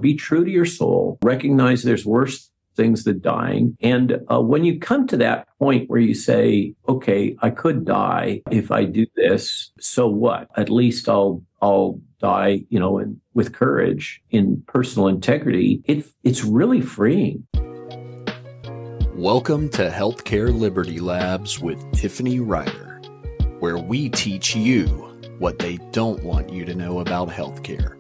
Be true to your soul. Recognize there's worse things than dying. And when you come to that point where you say, okay, I could die if I do this, so what? At least I'll die, with courage, in personal integrity. It's really freeing. Welcome to Healthcare Liberty Labs with Tiffany Ryder, where we teach you what they don't want you to know about healthcare.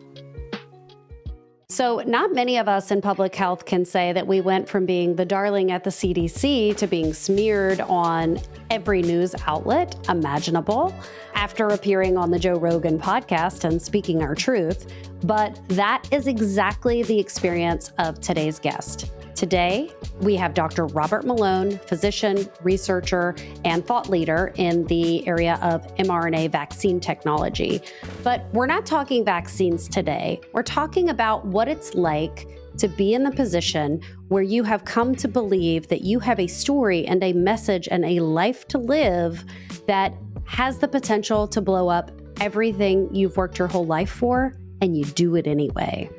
So not many of us in public health can say that we went from being the darling at the CDC to being smeared on every news outlet imaginable after appearing on the Joe Rogan podcast and speaking our truth. But that is exactly the experience of today's guest. Today, we have Dr. Robert Malone, physician, researcher, and thought leader in the area of mRNA vaccine technology. But we're not talking vaccines today. We're talking about what it's like to be in the position where you have come to believe that you have a story and a message and a life to live that has the potential to blow up everything you've worked your whole life for, and you do it anyway.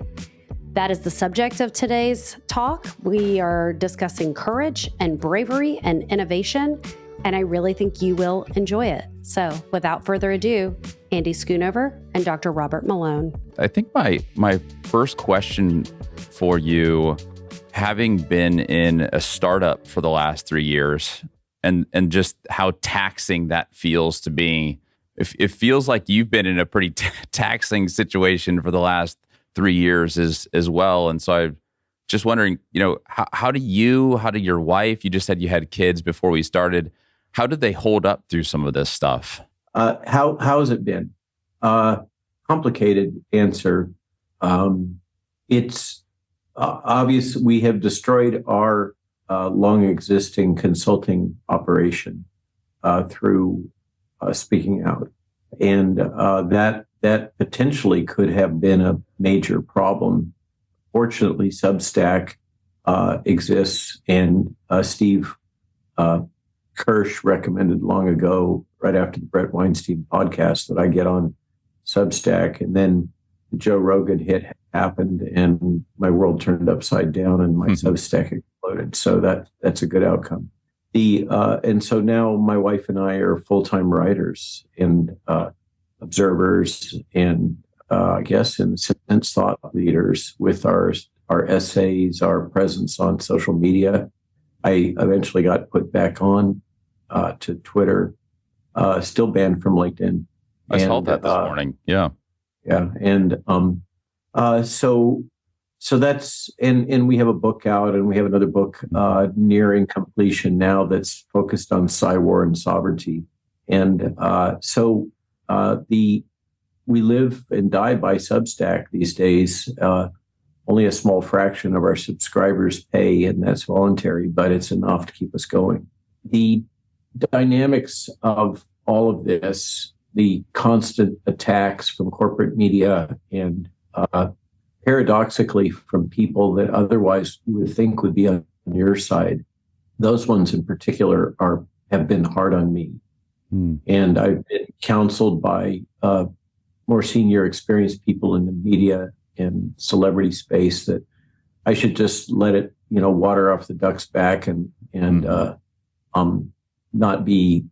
That is the subject of today's talk. We are discussing courage and bravery and innovation, and I really think you will enjoy it. So without further ado, Andy Schoonover and Dr. Robert Malone. I think my first question for you, having been in a startup for the last 3 years and just how taxing that feels to be, it feels like you've been in a pretty taxing situation for the last 3 years as well. And so I'm just wondering, how do your wife, you just said you had kids before we started, how did they hold up through some of this stuff? How has it been? Complicated answer. It's obvious we have destroyed our long existing consulting operation through speaking out. And that potentially could have been a major problem. Fortunately, Substack exists, and Steve Kirsch recommended long ago, right after the Brett Weinstein podcast, that I get on Substack. And then the Joe Rogan hit happened, and my world turned upside down, and my Substack exploded. So that's a good outcome. And so now my wife and I are full-time writers and observers, and I guess in a sense thought leaders with our essays, our presence on social media. I eventually got put back on to Twitter, still banned from LinkedIn. I saw that this morning. Yeah. And so that's, and we have a book out, and we have another book nearing completion now that's focused on Psy-War and sovereignty. And we live and die by Substack these days. Only a small fraction of our subscribers pay, and that's voluntary, but it's enough to keep us going. The dynamics of all of this, the constant attacks from corporate media and paradoxically from people that otherwise you would think would be on your side, those ones in particular have been hard on me. And I've been counseled by more senior, experienced people in the media and celebrity space that I should just let it, water off the duck's back and not be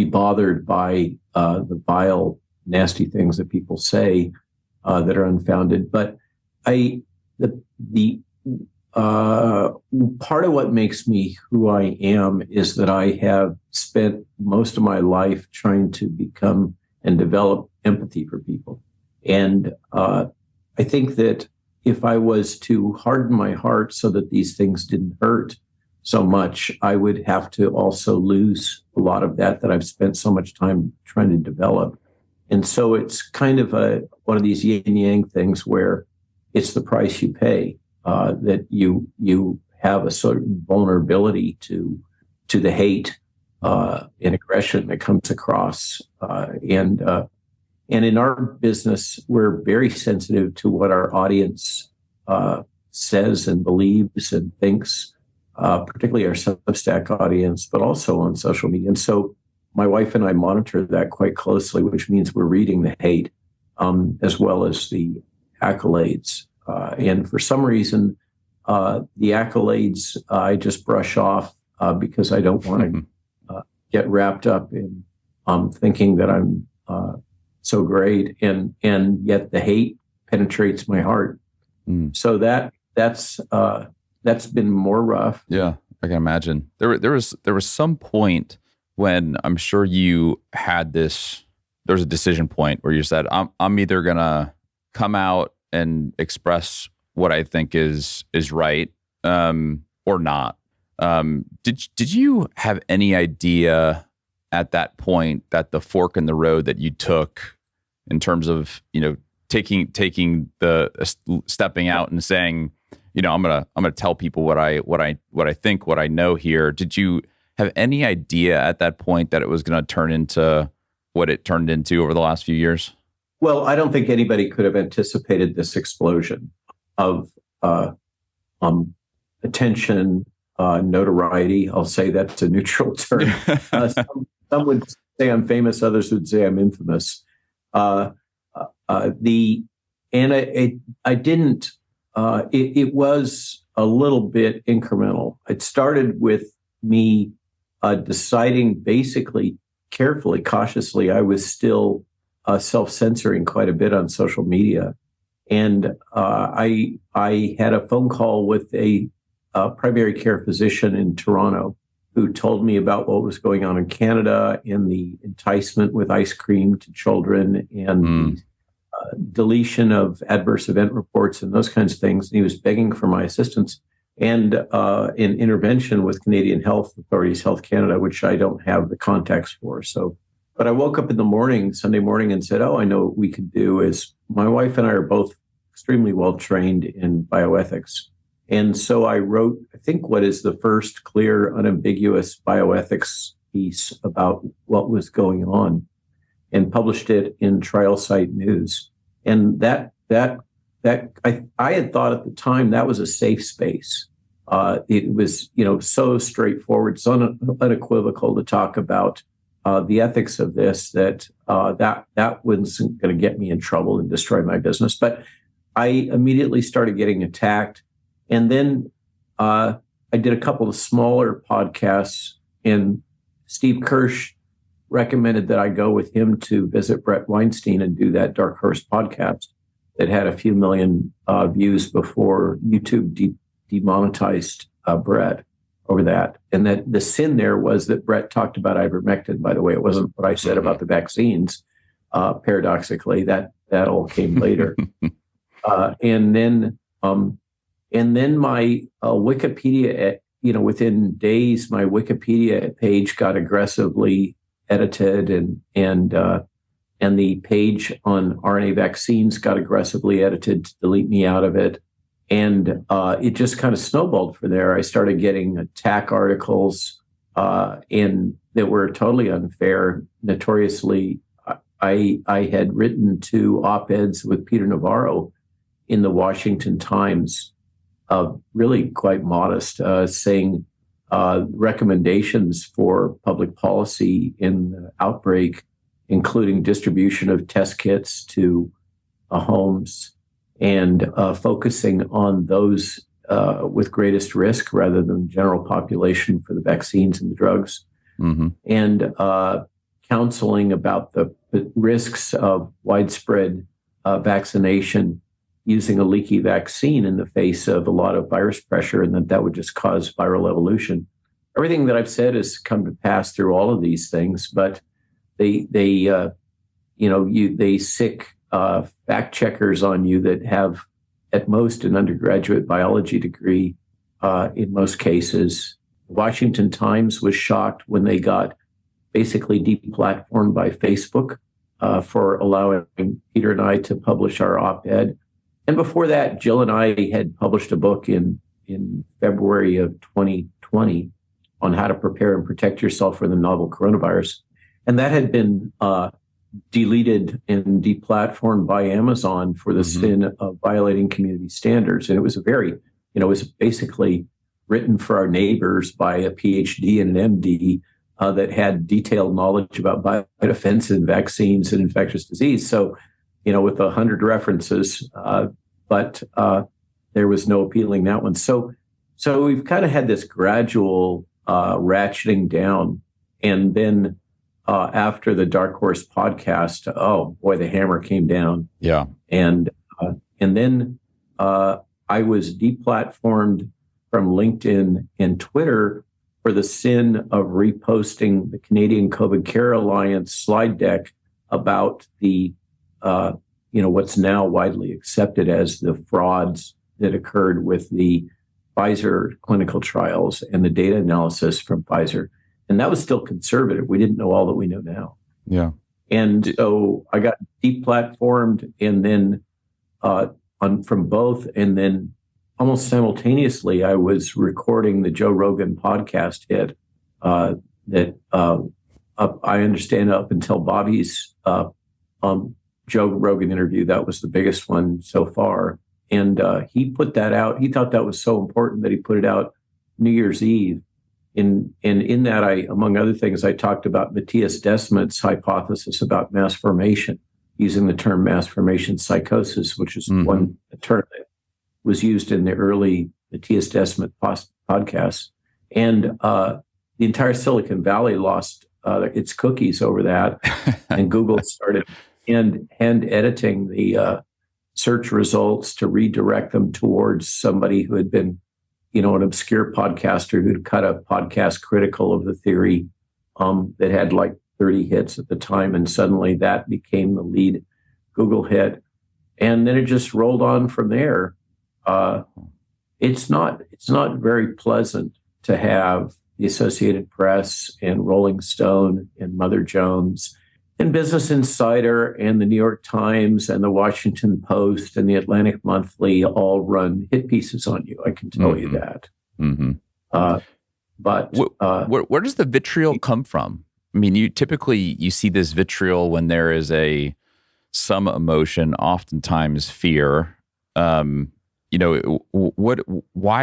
bothered by the vile, nasty things that people say that are unfounded. But the part of what makes me who I am is that I have spent most of my life trying to become and develop empathy for people. And I think that if I was to harden my heart so that these things didn't hurt so much, I would have to also lose a lot of that I've spent so much time trying to develop. And so it's kind of one of these yin yang things where it's the price you pay, that you have a certain vulnerability to the hate and aggression that comes across. And in our business, we're very sensitive to what our audience says and believes and thinks, particularly our Substack audience, but also on social media. And so my wife and I monitor that quite closely, which means we're reading the hate as well as the accolades. And for some reason, the accolades I just brush off because I don't want to get wrapped up in thinking that I'm so great, and yet the hate penetrates my heart. So that's been more rough. Yeah, I can imagine. There was some point when I'm sure you had this. There was a decision point where you said, "I'm either gonna come out and express what I think is right, or not." Did you have any idea at that point that the fork in the road that you took in terms of, taking the stepping out and saying, I'm gonna tell people what I think, what I know here? Did you have any idea at that point that it was going to turn into what it turned into over the last few years? Well, I don't think anybody could have anticipated this explosion of attention, notoriety. I'll say that's a neutral term. Some would say I'm famous, others would say I'm infamous. I didn't. It was a little bit incremental. It started with me deciding, basically, carefully, cautiously. I was still self-censoring quite a bit on social media, and I had a phone call with a primary care physician in Toronto who told me about what was going on in Canada and the enticement with ice cream to children and the deletion of adverse event reports and those kinds of things. And he was begging for my assistance and an intervention with Canadian Health Authorities, Health Canada, which I don't have the contacts for. But I woke up in the morning, Sunday morning, and said, I know what we could do is my wife and I are both extremely well trained in bioethics. And so I wrote, I think, what is the first clear, unambiguous bioethics piece about what was going on, and published it in Trial Site News. And that I had thought at the time that was a safe space. It was, so straightforward, so unequivocal to talk about the ethics of this that wasn't going to get me in trouble and destroy my business. But I immediately started getting attacked. And then I did a couple of smaller podcasts, and Steve Kirsch recommended that I go with him to visit Brett Weinstein and do that Dark Horse podcast that had a few million views before YouTube demonetized Brett over that. And that the sin there was that Brett talked about ivermectin. By the way, it wasn't what I said about the vaccines. Paradoxically, that all came later. And then my Wikipedia, within days, my Wikipedia page got aggressively edited, and the page on RNA vaccines got aggressively edited to delete me out of it. And it just kind of snowballed from there. I started getting attack articles that were totally unfair. Notoriously, I had written 2 op-eds with Peter Navarro in the Washington Times, really quite modest, saying recommendations for public policy in the outbreak, including distribution of test kits to homes, and focusing on those with greatest risk rather than the general population for the vaccines and the drugs, and counseling about the risks of widespread vaccination using a leaky vaccine in the face of a lot of virus pressure, and that would just cause viral evolution. Everything that I've said has come to pass through all of these things, but they sick fact checkers on you that have at most an undergraduate biology degree in most cases. The Washington Times was shocked when they got basically deplatformed by Facebook for allowing Peter and I to publish our op-ed. And before that, Jill and I had published a book in February of 2020 on how to prepare and protect yourself from the novel coronavirus. And that had been deleted and deplatformed by Amazon for the sin of violating community standards. And it was it was basically written for our neighbors by a PhD and an MD that had detailed knowledge about biodefense and vaccines and infectious disease. So, with 100 references, but there was no appealing that one. So we've kind of had this gradual ratcheting down, and then after the Dark Horse podcast, oh boy, the hammer came down. Yeah, and then I was deplatformed from LinkedIn and Twitter for the sin of reposting the Canadian COVID Care Alliance slide deck about the what's now widely accepted as the frauds that occurred with the Pfizer clinical trials and the data analysis from Pfizer. And that was still conservative. We didn't know all that we know now. Yeah. And so I got deplatformed and then from both. And then almost simultaneously, I was recording the Joe Rogan podcast hit that I understand up until Bobby's Joe Rogan interview, that was the biggest one so far. And he put that out. He thought that was so important that he put it out New Year's Eve. And in that, I, among other things, I talked about Matthias Desmet's hypothesis about mass formation, using the term mass formation psychosis, which is one term that was used in the early Matthias Desmet podcasts. And the entire Silicon Valley lost its cookies over that. And Google started hand editing the search results to redirect them towards somebody who had been, an obscure podcaster who'd cut a podcast critical of the theory that had like 30 hits at the time. And suddenly that became the lead Google hit. And then it just rolled on from there. It's not very pleasant to have the Associated Press and Rolling Stone and Mother Jones and Business Insider and the New York Times and the Washington Post and the Atlantic Monthly all run hit pieces on you. I can tell you that. Mm-hmm. But where does the vitriol come from? I mean, you see this vitriol when there is some emotion, oftentimes fear. Why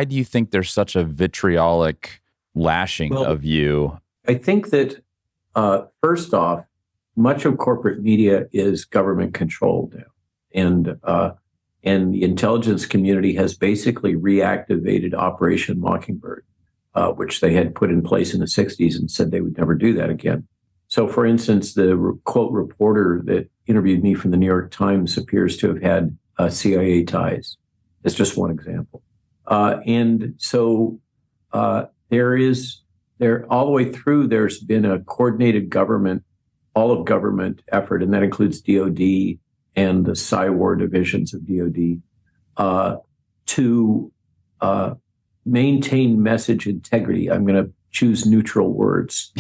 do you think there's such a vitriolic lashing of you? I think that first off, much of corporate media is government controlled now, and the intelligence community has basically reactivated Operation Mockingbird, which they had put in place in the 60s and said they would never do that again. So, for instance, the quote reporter that interviewed me from the New York Times appears to have had CIA ties. It's just one example. And so there all the way through, there's been a coordinated all of government effort, and that includes DOD and the PSYWAR divisions of DOD, to maintain message integrity. I'm going to choose neutral words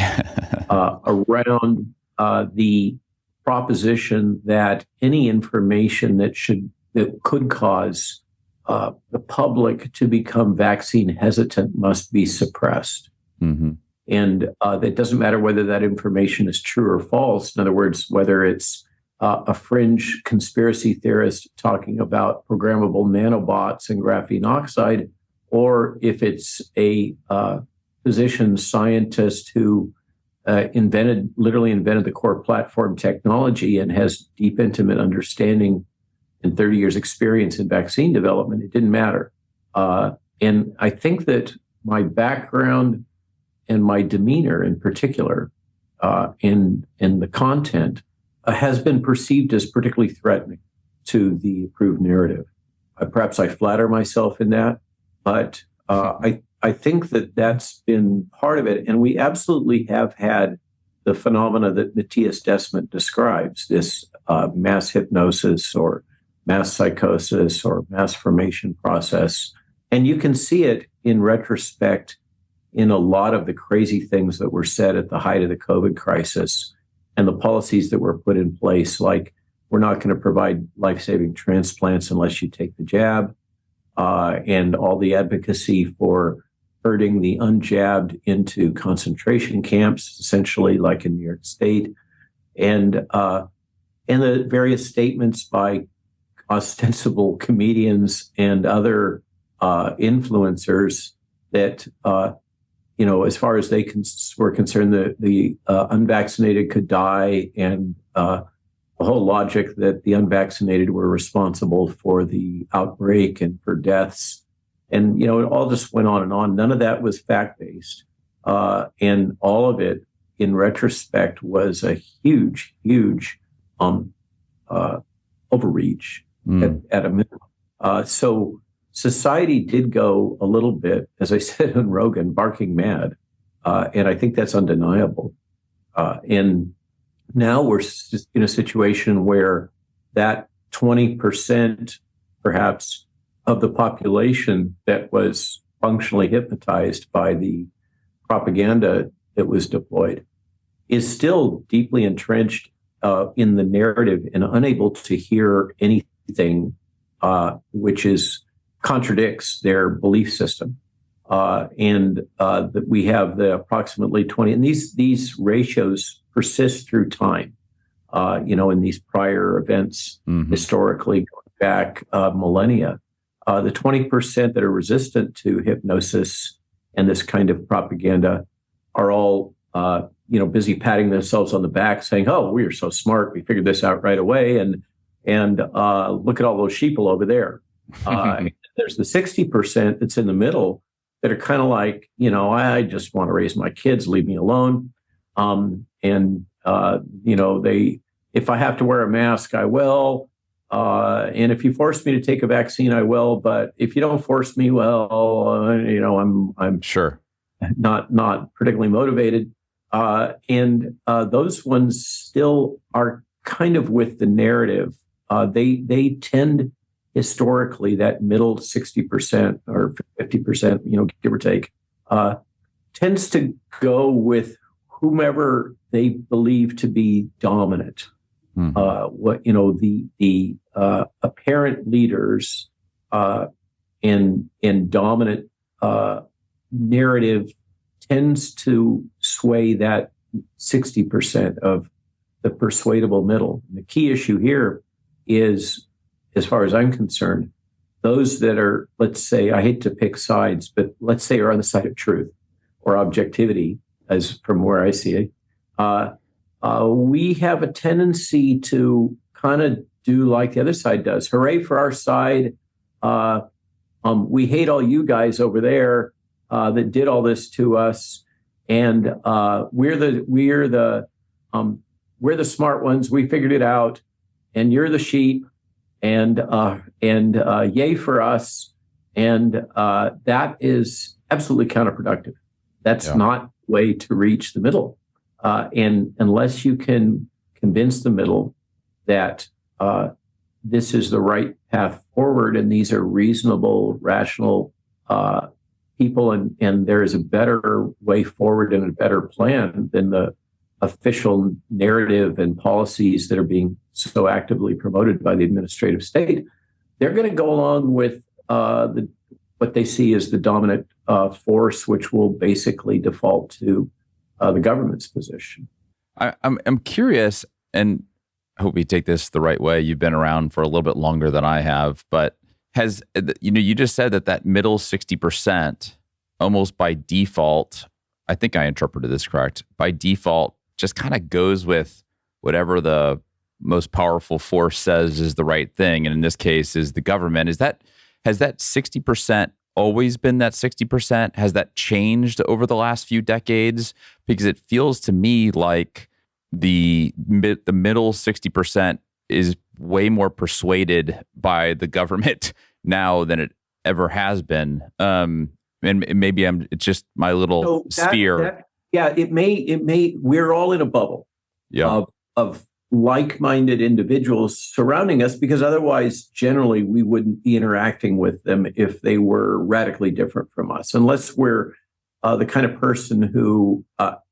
around the proposition that any information that could cause the public to become vaccine hesitant must be suppressed. Mm-hmm. And that doesn't matter whether that information is true or false. In other words, whether it's a fringe conspiracy theorist talking about programmable nanobots and graphene oxide, or if it's a physician scientist who literally invented the core platform technology and has deep, intimate understanding and 30 years experience in vaccine development, it didn't matter. And I think that my background and my demeanor in particular in the content has been perceived as particularly threatening to the approved narrative. Perhaps I flatter myself in that, but I think that that's been part of it. And we absolutely have had the phenomena that Matthias Desmet describes, this mass hypnosis or mass psychosis or mass formation process. And you can see it in retrospect in a lot of the crazy things that were said at the height of the COVID crisis and the policies that were put in place, like we're not going to provide life-saving transplants unless you take the jab, and all the advocacy for herding the unjabbed into concentration camps, essentially like in New York State, and the various statements by ostensible comedians and other influencers that as far as they were concerned, the unvaccinated could die, and the whole logic that the unvaccinated were responsible for the outbreak and for deaths. And, it all just went on and on. None of that was fact-based. And all of it, in retrospect, was a huge, huge overreach at a minimum. So society did go a little bit, as I said on Rogan, barking mad. And I think that's undeniable. And now we're in a situation where that 20%, perhaps, of the population that was functionally hypnotized by the propaganda that was deployed is still deeply entrenched in the narrative and unable to hear anything which contradicts their belief system. And that we have the approximately 20, and these ratios persist through time. In these prior events, historically going back millennia, the 20% that are resistant to hypnosis and this kind of propaganda are all, busy patting themselves on the back, saying, "Oh, we are so smart. We figured this out right away." And look at all those sheeple over there. There's the 60% that's in the middle that are kind of like, I just want to raise my kids, leave me alone. If I have to wear a mask, I will. And if you force me to take a vaccine, I will. But if you don't force me, well, I'm sure not particularly motivated. And those ones still are kind of with the narrative. They tend historically, that middle 60% or 50%, give or take, tends to go with whomever they believe to be dominant. The apparent leaders and dominant narrative tends to sway that 60% of the persuadable middle. And the key issue here is, as far as I'm concerned, those that are, let's say, I hate to pick sides, but let's say are on the side of truth or objectivity, as from where I see it, we have a tendency to kind of do like the other side does. Hooray for our side. We hate all you guys over there that did all this to us. And we're the smart ones. We figured it out. And you're the sheep. And yay for us. And that is absolutely counterproductive. That's not the way to reach the middle. And unless you can convince the middle that this is the right path forward and these are reasonable, rational people, and there is a better way forward and a better plan than the official narrative and policies that are being so actively promoted by the administrative state, they're going to go along with what they see as the dominant force, which will basically default to the government's position. I'm curious, and I hope you take this the right way. You've been around for a little bit longer than I have, but you just said that middle 60%, almost by default, I think I interpreted this correct, by default, just kind of goes with whatever the most powerful force says is the right thing, and in this case is the government. Has that 60% always been that 60%? Has that changed over the last few decades? Because it feels to me like the middle 60% is way more persuaded by the government now than it ever has been. And maybe it's just my little sphere. It may. We're all in a bubble of like-minded individuals surrounding us, because otherwise, generally, we wouldn't be interacting with them if they were radically different from us, unless we're the kind of person who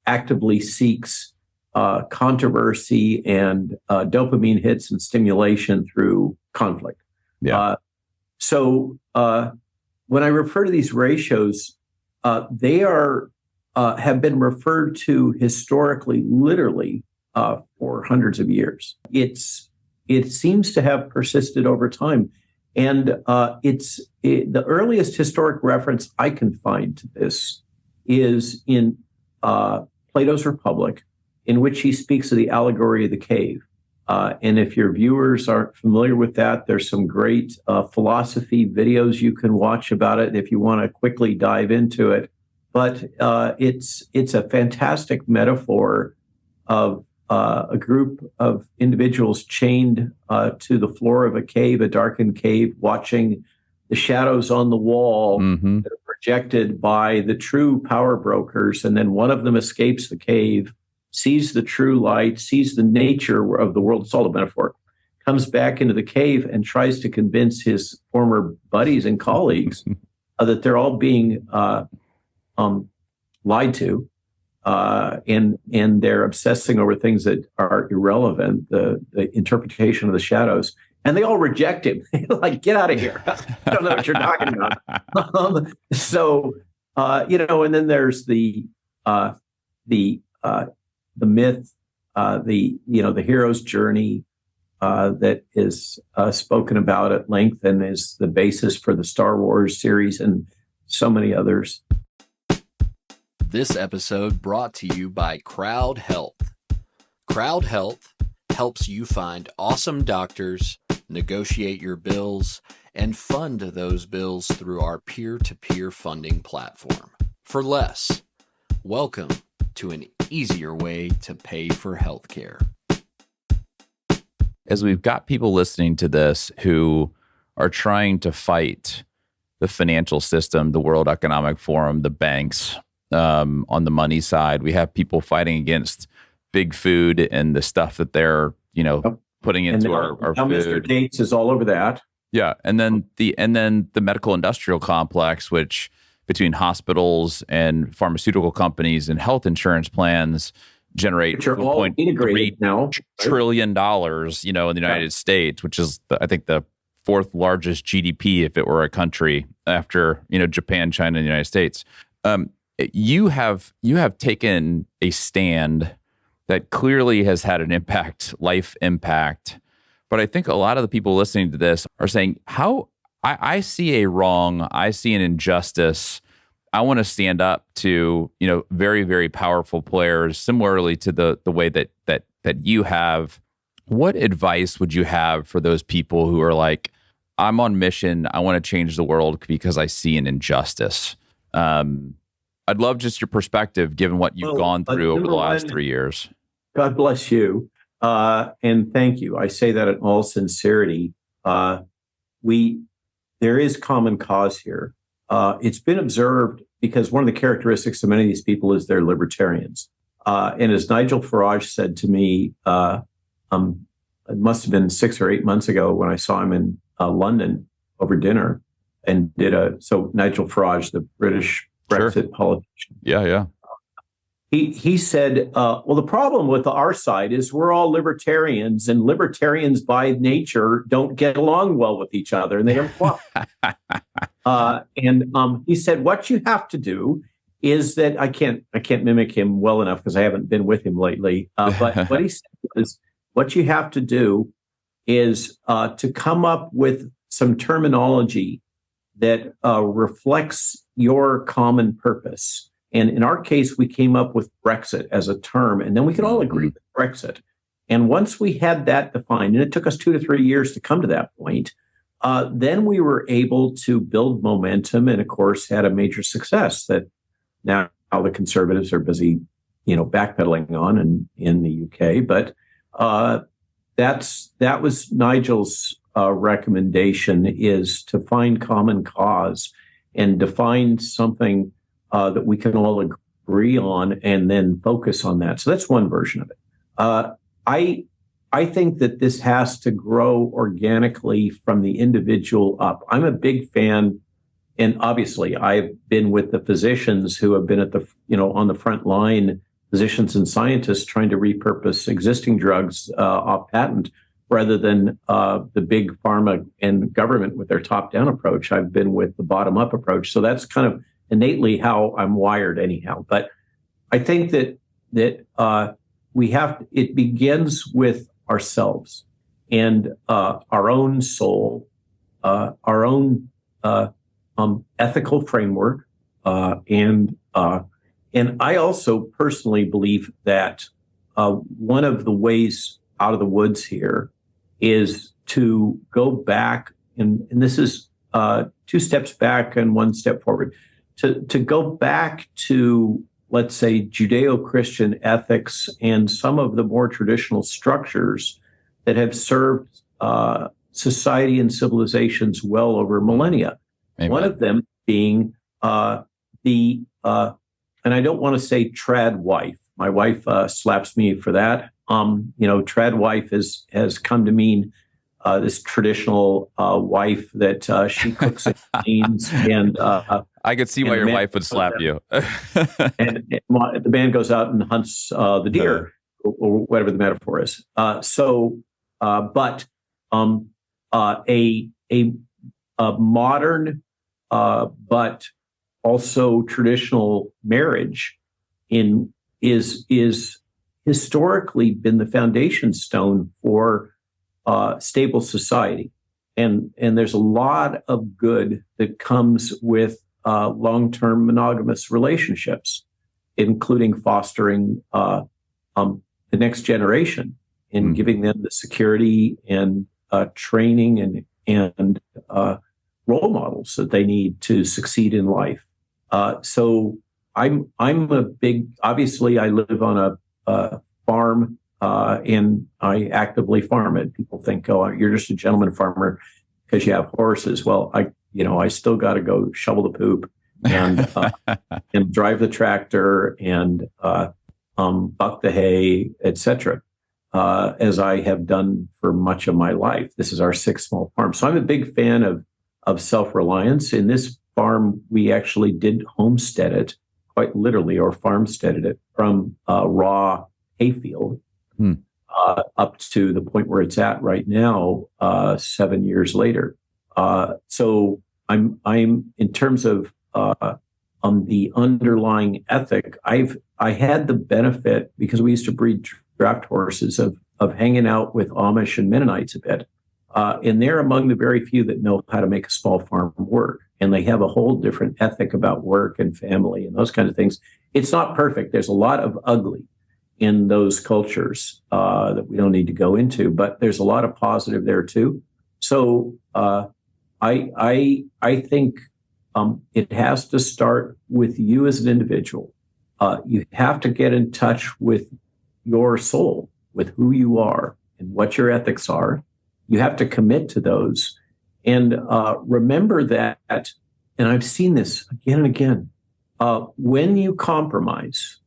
actively seeks controversy and dopamine hits and stimulation through conflict. So when I refer to these ratios, they have been referred to historically, literally, for hundreds of years. It seems to have persisted over time. And the earliest historic reference I can find to this is in Plato's Republic, in which he speaks of the allegory of the cave. And if your viewers aren't familiar with that, there's some great philosophy videos you can watch about it if you want to quickly dive into it. But it's a fantastic metaphor of a group of individuals chained to the floor of a cave, a darkened cave, watching the shadows on the wall that are projected by the true power brokers. And then one of them escapes the cave, sees the true light, sees the nature of the world. It's all a metaphor. Comes back into the cave and tries to convince his former buddies and colleagues that they're all being lied to. And they're obsessing over things that are irrelevant, the interpretation of the shadows. And they all reject him. Like, get out of here. I don't know what you're talking about. And then there's the myth, the hero's journey that is spoken about at length and is the basis for the Star Wars series and so many others. This episode brought to you by CrowdHealth. CrowdHealth helps you find awesome doctors, negotiate your bills, and fund those bills through our peer-to-peer funding platform for less. Welcome to an easier way to pay for healthcare. As we've got people listening to this who are trying to fight the financial system, the World Economic Forum, the banks, on the money side, we have people fighting against big food and the stuff that they're, putting into our food. Mr. Gates is all over that. Yeah, and then the medical industrial complex, which between hospitals and pharmaceutical companies and health insurance plans generate which are all integrated now, trillion dollars, in the United States, which is I think the fourth largest GDP if it were a country after Japan, China, and the United States. You have taken a stand that clearly has had an impact, life impact. But I think a lot of the people listening to this are saying, how I see a wrong, I see an injustice. I want to stand up to, very, very powerful players, similarly to the way that you have. What advice would you have for those people who are like, I'm on mission, I want to change the world because I see an injustice? I'd love just your perspective, given what you've gone through over the last 3 years. God bless you. And thank you. I say that in all sincerity. There is common cause here. It's been observed because one of the characteristics of many of these people is they're libertarians. And as Nigel Farage said to me, it must have been 6 or 8 months ago when I saw him in London over dinner and so Nigel Farage, the British Brexit politician. Yeah. He said, well, the problem with our side is we're all libertarians, and libertarians by nature don't get along well with each other, and they don't fly. And he said, what you have to do is that I can't mimic him well enough because I haven't been with him lately. But what he said is, what you have to do is to come up with some terminology that reflects your common purpose. And in our case, we came up with Brexit as a term, and then we could all agree with Brexit. And once we had that defined, and it took us 2 to 3 years to come to that point, then we were able to build momentum and, of course, had a major success that now the Conservatives are busy, backpedaling on in the UK. But that was Nigel's recommendation, is to find common cause and define something that we can all agree on and then focus on that. So that's one version of it. I think that this has to grow organically from the individual up. I'm a big fan, and obviously I've been with the physicians who have been at the, on the front line, physicians and scientists trying to repurpose existing drugs off patent rather than the big pharma and government with their top-down approach. I've been with the bottom-up approach. So that's kind of innately how I'm wired anyhow. But I think that it begins with ourselves and our own soul, our own ethical framework. And I also personally believe that one of the ways out of the woods here is to go back, and this is 2 steps back and 1 step forward, to go back to, let's say, Judeo-Christian ethics and some of the more traditional structures that have served society and civilizations well over millennia. Amen. One of them being and I don't want to say trad wife. My wife slaps me for that. Trad wife has come to mean this traditional wife that she cooks and cleans, and I could see why your wife would slap you. and the man goes out and hunts the deer, or whatever the metaphor is. But a modern but also traditional marriage is historically been the foundation stone for stable society, and there's a lot of good that comes with long-term monogamous relationships, including fostering the next generation and giving them the security and training and role models that they need to succeed in life. So I'm a big, obviously I live on a farm, and I actively farm it. People think, oh, you're just a gentleman farmer because you have horses. Well, I still got to go shovel the poop and and drive the tractor and buck the hay, etc. As I have done for much of my life. This is our 6th small farm, so I'm a big fan of self-reliance. In this farm, we actually did homestead it, quite literally, or farmsteaded it from raw hayfield up to the point where it's at right now, 7 years later. So I'm in terms of the underlying ethic. I had the benefit, because we used to breed draft horses, of hanging out with Amish and Mennonites a bit. And they're among the very few that know how to make a small farm work. And they have a whole different ethic about work and family and those kinds of things. It's not perfect. There's a lot of ugly in those cultures that we don't need to go into, but there's a lot of positive there too. So I think it has to start with you as an individual. You have to get in touch with your soul, with who you are and what your ethics are. You have to commit to those. And remember that, and I've seen this again and again, when you compromise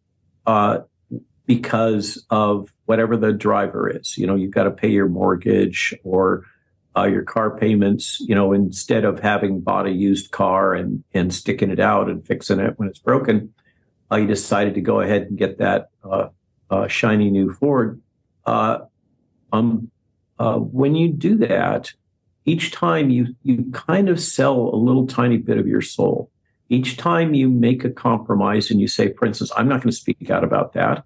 because of whatever the driver is, you've got to pay your mortgage or your car payments, instead of having bought a used car and sticking it out and fixing it when it's broken, you decided to go ahead and get that shiny new Ford. When you do that, each time you kind of sell a little tiny bit of your soul. Each time you make a compromise and you say, for instance, I'm not going to speak out about that.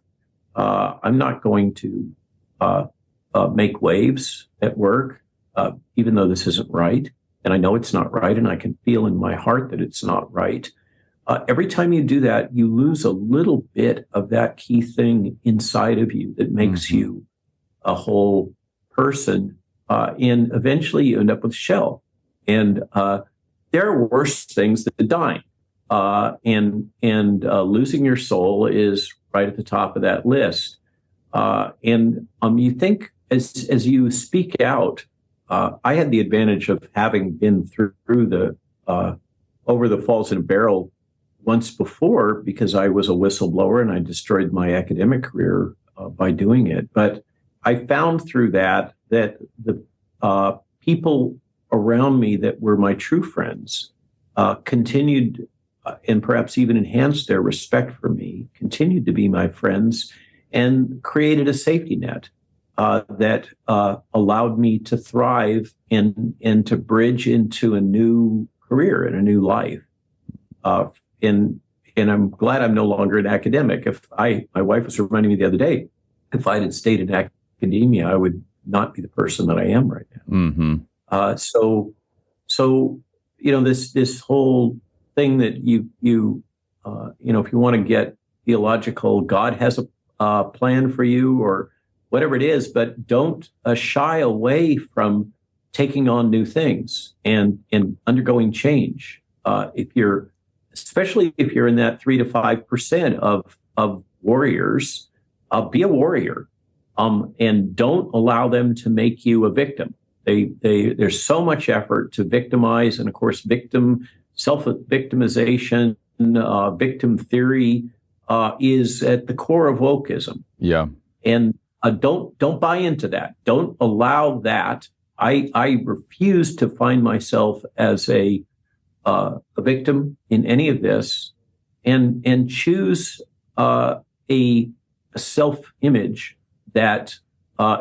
I'm not going to make waves at work, even though this isn't right. And I know it's not right, and I can feel in my heart that it's not right. Every time you do that, you lose a little bit of that key thing inside of you that makes you a whole person. And eventually you end up with shell. And there are worse things than dying. And losing your soul is right at the top of that list. And you think as you speak out, I had the advantage of having been through the over the falls in a barrel once before, because I was a whistleblower and I destroyed my academic career by doing it. But I found through that the people around me that were my true friends continued and perhaps even enhanced their respect for me, continued to be my friends, and created a safety net that allowed me to thrive and to bridge into a new career and a new life. And I'm glad I'm no longer an academic. My wife was reminding me the other day, if I had stayed in academia, I would not be the person that I am right now. So this whole thing that you if you want to get theological, God has a plan for you, or whatever it is, but don't shy away from taking on new things and undergoing change. Especially if you're in that 3 to 5% of warriors, be a warrior, and don't allow them to make you a victim. There's so much effort to victimize, and of course, self-victimization, victim theory is at the core of wokeism. Yeah, and don't buy into that. Don't allow that. I refuse to find myself as a victim in any of this, and choose a self-image that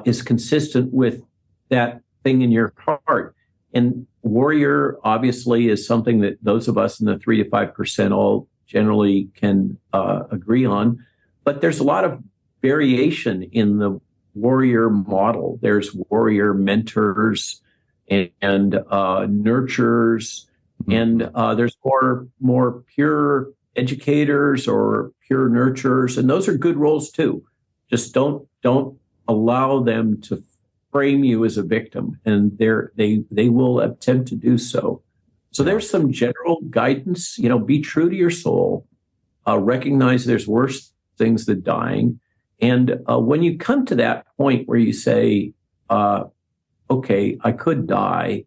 is consistent with that thing in your heart. And warrior obviously is something that those of us in the 3 to 5% all generally can agree on. But there's a lot of variation in the warrior model. There's warrior mentors and nurturers, and there's more pure educators or pure nurturers, and those are good roles too. Just don't allow them to frame you as a victim, and they will attempt to do so. So there's some general guidance. Be true to your soul. Recognize there's worse things than dying. And when you come to that point where you say, okay, I could die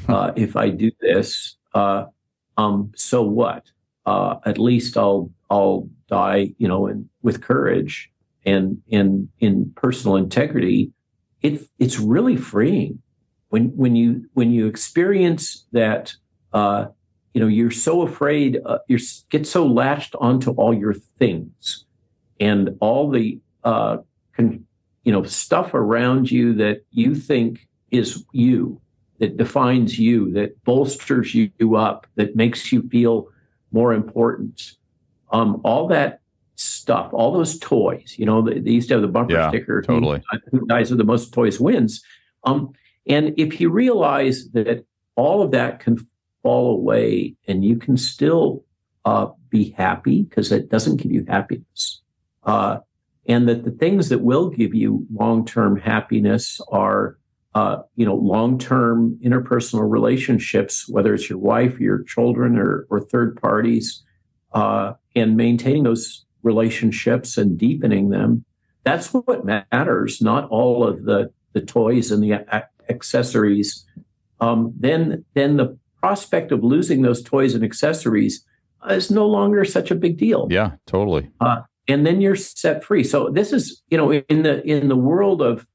if I do this, so what? At least I'll die, with courage and in personal integrity. It's really freeing when you experience that. You're so afraid. You get so latched onto all your things and all the stuff around you that you think is you, that defines you, that bolsters you up, that makes you feel more important. All that stuff, all those toys, they used to have the bumper sticker. Totally. Who dies with the most toys wins. And if you realize that all of that can fall away and you can still be happy, because it doesn't give you happiness, and that the things that will give you long-term happiness are, long-term interpersonal relationships, whether it's your wife, your children, or third parties, and maintaining those relationships and deepening them. That's what matters, not all of the toys and the accessories. Then the prospect of losing those toys and accessories is no longer such a big deal. Yeah, totally. And then you're set free. So this is, in the world of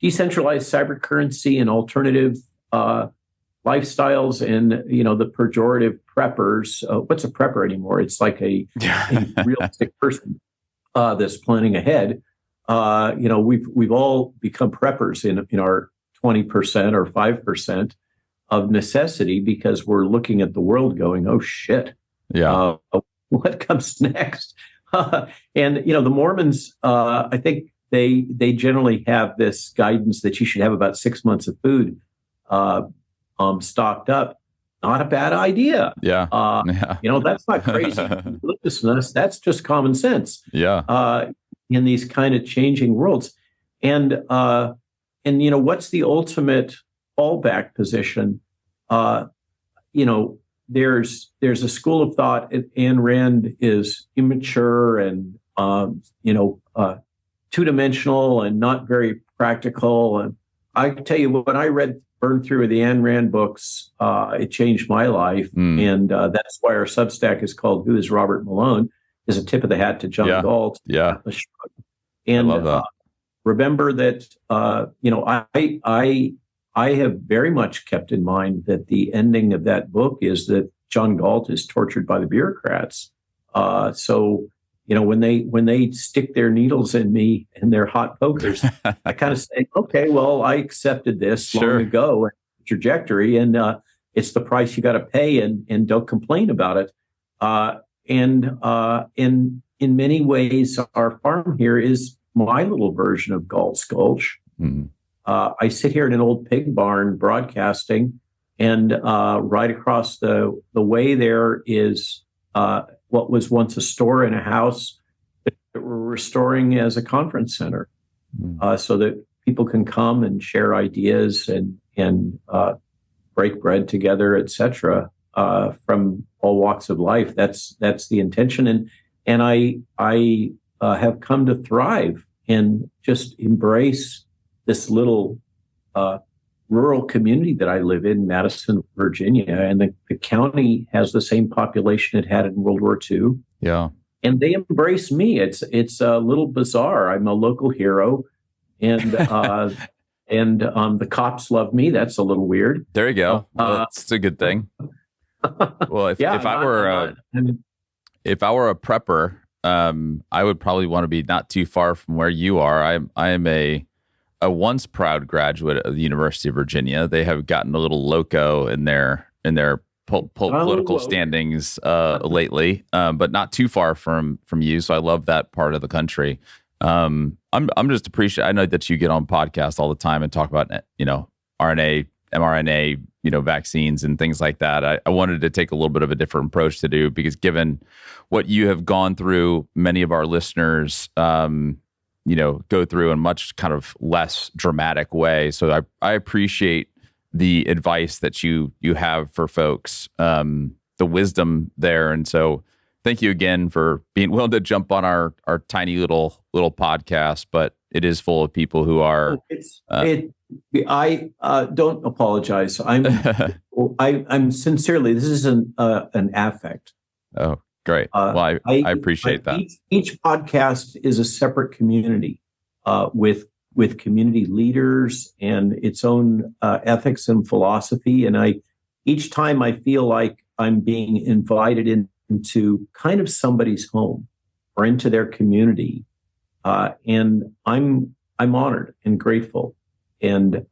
decentralized cyber currency and alternative lifestyles, and the pejorative preppers. What's a prepper anymore? It's like a realistic person that's planning ahead. We've all become preppers in our 20% or 5% of necessity, because we're looking at the world going, oh shit, what comes next? And the Mormons, I think they generally have this guidance that you should have about 6 months of food stocked up. Not a bad idea. That's not crazy religiousness. That's just common sense. In these kind of changing worlds, and what's the ultimate fallback position? There's a school of thought. Ayn Rand is immature and two-dimensional and not very practical. And I tell you, when I burned through the Ayn Rand books, it changed my life, and that's why our Substack is called "Who is Robert Malone?" is a tip of the hat to John Galt. And I love that. Remember that I have very much kept in mind that the ending of that book is that John Galt is tortured by the bureaucrats. So when they stick their needles in me and their hot pokers, I kind of say, okay, well, I accepted this long ago, trajectory, and it's the price you got to pay, and don't complain about it. And in many ways, our farm here is my little version of Galt's Gulch. I sit here in an old pig barn broadcasting, and right across the way there is what was once a store and a house that we're restoring as a conference center. so that people can come and share ideas and break bread together, etc. From all walks of life. That's the intention, and I have come to thrive and just embrace this little rural community that I live in, Madison, Virginia, and the county has the same population it had in World War II. Yeah. And they embrace me. It's a little bizarre. I'm a local hero, and the cops love me. That's a little weird. There you go. That's a good thing. Well, if I were a prepper, I would probably want to be not too far from where you are. I am a once proud graduate of the University of Virginia. They have gotten a little loco in their political standings lately, but not too far from you. So I love that part of the country. I'm just appreciating. I know that you get on podcasts all the time and talk about RNA, mRNA, vaccines and things like that. I wanted to take a little bit of a different approach to do, because given what you have gone through, many of our listeners go through in much kind of less dramatic way. So I appreciate the advice that you have for folks, the wisdom there. And so thank you again for being willing to jump on our tiny little podcast, but it is full of people who are. I don't apologize. I'm sincerely, this is an affect. Oh, great. Well, I appreciate that. Each podcast is a separate community with community leaders and its own ethics and philosophy. And each time I feel like I'm being invited into kind of somebody's home or into their community, and I'm honored and grateful. And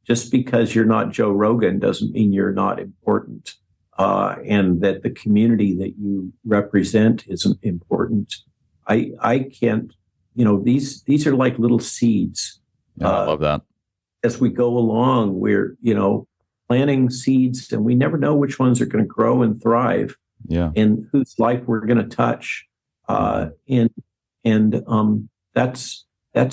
just because you're not Joe Rogan doesn't mean you're not important. And that the community that you represent isn't important. I can't, these are like little seeds. Yeah, I love that. As we go along, we're, planting seeds, and we never know which ones are going to grow and thrive. Yeah. And whose life we're going to touch. And that's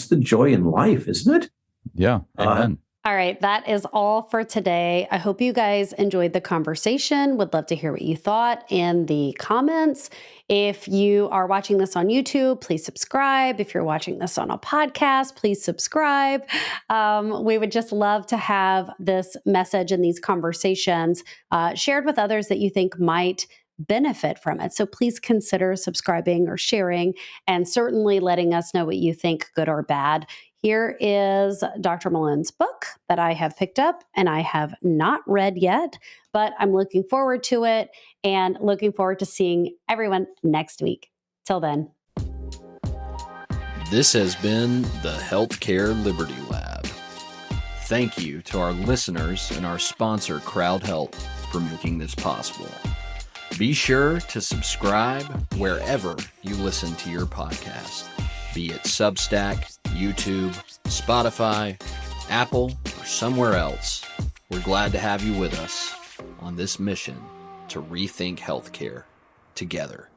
the joy in life, isn't it? Yeah. Amen. All right, that is all for today. I hope you guys enjoyed the conversation. Would love to hear what you thought in the comments. If you are watching this on YouTube, please subscribe. If you're watching this on a podcast, please subscribe. We would just love to have this message and these conversations shared with others that you think might benefit from it. So please consider subscribing or sharing, and certainly letting us know what you think, good or bad. Here is Dr. Malone's book that I have picked up and I have not read yet, but I'm looking forward to it and looking forward to seeing everyone next week. Till then. This has been the Healthcare Liberty Lab. Thank you to our listeners and our sponsor, CrowdHealth, for making this possible. Be sure to subscribe wherever you listen to your podcast, be it Substack, YouTube, Spotify, Apple, or somewhere else. We're glad to have you with us on this mission to rethink healthcare together.